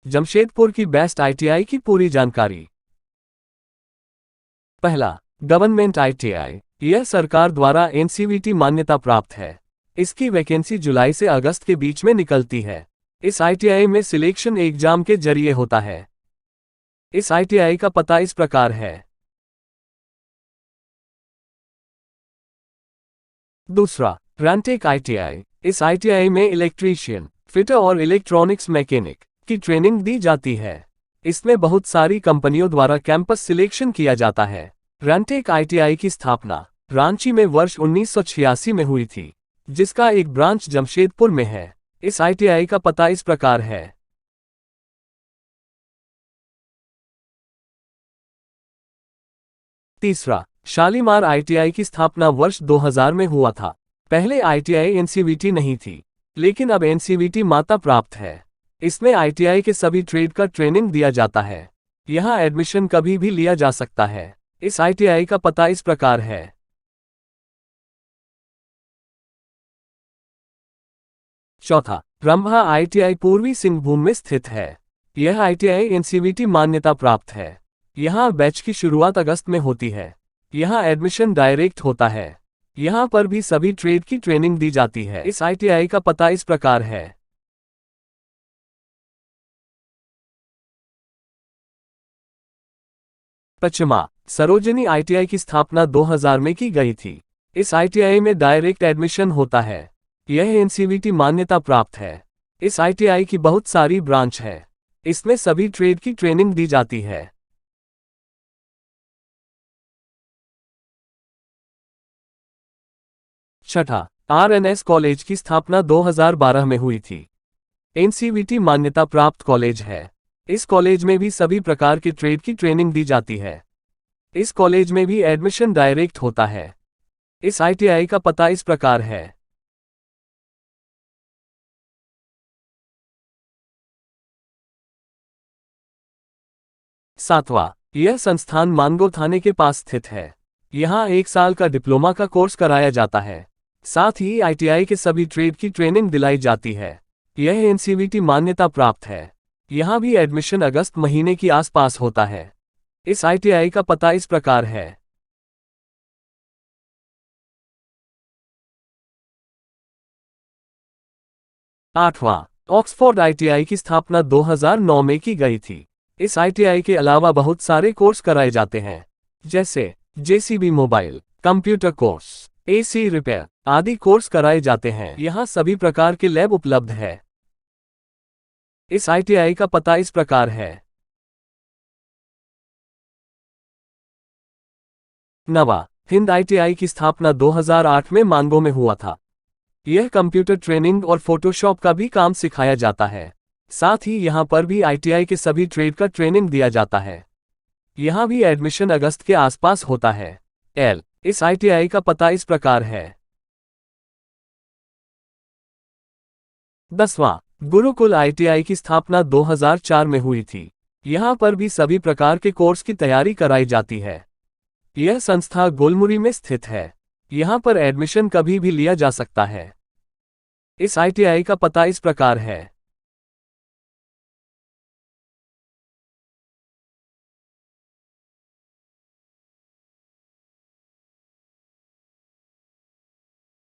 जमशेदपुर की best ITI की पूरी जानकारी। पहला, गवर्नमेंट आईटीआई। यह सरकार द्वारा एनसीवीटी मान्यता प्राप्त है। इसकी वैकेंसी जुलाई से अगस्त के बीच में निकलती है। इस आईटीआई में सिलेक्शन एग्जाम के जरिए होता है। इस आईटीआई का पता इस प्रकार है। दूसरा, रैंटेक आईटीआई। इस आईटीआई में इलेक्ट्रीशियन, फिटर और इलेक्ट्रॉनिक्स मैकेनिक की ट्रेनिंग दी जाती है। इसमें बहुत सारी कंपनियों द्वारा कैंपस सिलेक्शन किया जाता है। रैंटेक आईटीआई की स्थापना रांची में वर्ष 1986 में हुई थी, जिसका एक ब्रांच जमशेदपुर में है। इस आईटीआई का पता इस प्रकार है। तीसरा, शालीमार आईटीआई की स्थापना वर्ष 2000 में हुआ था। पहले आईटीआई एनसीवीटी नहीं थी, लेकिन अब एनसीवीटी माता प्राप्त है। इसमें आईटीआई के सभी ट्रेड का ट्रेनिंग दिया जाता है। यहां एडमिशन कभी भी लिया जा सकता है। इस आईटीआई का पता इस प्रकार है। चौथा, रंभा आईटीआई पूर्वी सिंहभूम में स्थित है। यह आईटीआई एनसीवीटी मान्यता प्राप्त है। यहां बैच की शुरुआत अगस्त में होती है। यहां एडमिशन डायरेक्ट होता है। यहां पर भी सभी ट्रेड की ट्रेनिंग दी जाती है। इस आईटीआई का पता इस प्रकार है। पचमा, सरोजनी आईटीआई की स्थापना 2000 में की गई थी। इस आईटीआई में डायरेक्ट एडमिशन होता है। यह एनसीवीटी मान्यता प्राप्त है। इस आईटीआई की बहुत सारी ब्रांच है। इसमें सभी ट्रेड की ट्रेनिंग दी जाती है। छठा, आरएनएस कॉलेज की स्थापना 2012 में हुई थी। एनसीवीटी मान्यता प्राप्त कॉलेज है। इस कॉलेज में भी सभी प्रकार के ट्रेड की ट्रेनिंग दी जाती है। इस कॉलेज में भी एडमिशन डायरेक्ट होता है। इस आईटीआई का पता इस प्रकार है। सातवां, यह संस्थान मानगो थाने के पास स्थित है। यहाँ 1 साल का डिप्लोमा का कोर्स कराया जाता है। साथ ही आईटीआई के सभी ट्रेड की ट्रेनिंग दिलाई जाती है। यह एनसीवीटी मान्यता प्राप्त है। यहाँ भी एडमिशन अगस्त महीने की आसपास होता है। इस आईटीआई का पता इस प्रकार है। आठवां, ऑक्सफोर्ड आईटीआई की स्थापना 2009 में की गई थी। इस आईटीआई के अलावा बहुत सारे कोर्स कराए जाते हैं, जैसे JCB mobile, computer course, AC repair आदि कोर्स कराए जाते हैं। यहाँ सभी प्रकार के लैब उपलब्ध है। इस आईटीआई का पता इस प्रकार है। नवा, हिंद आईटीआई की स्थापना 2008 में मानगो में हुआ था। यह कंप्यूटर ट्रेनिंग और फोटोशॉप का भी काम सिखाया जाता है। साथ ही यहाँ पर भी आईटीआई के सभी ट्रेड का ट्रेनिंग दिया जाता है। यहाँ भी एडमिशन अगस्त के आसपास होता है। इस आईटीआई का पता इस प्रकार है। 10वां, गुरुकुल आईटीआई की स्थापना 2004 में हुई थी। यहाँ पर भी सभी प्रकार के कोर्स की तैयारी कराई जाती है। यह संस्था गोलमुरी में स्थित है। यहाँ पर एडमिशन कभी भी लिया जा सकता है। इस आईटीआई का पता इस प्रकार है।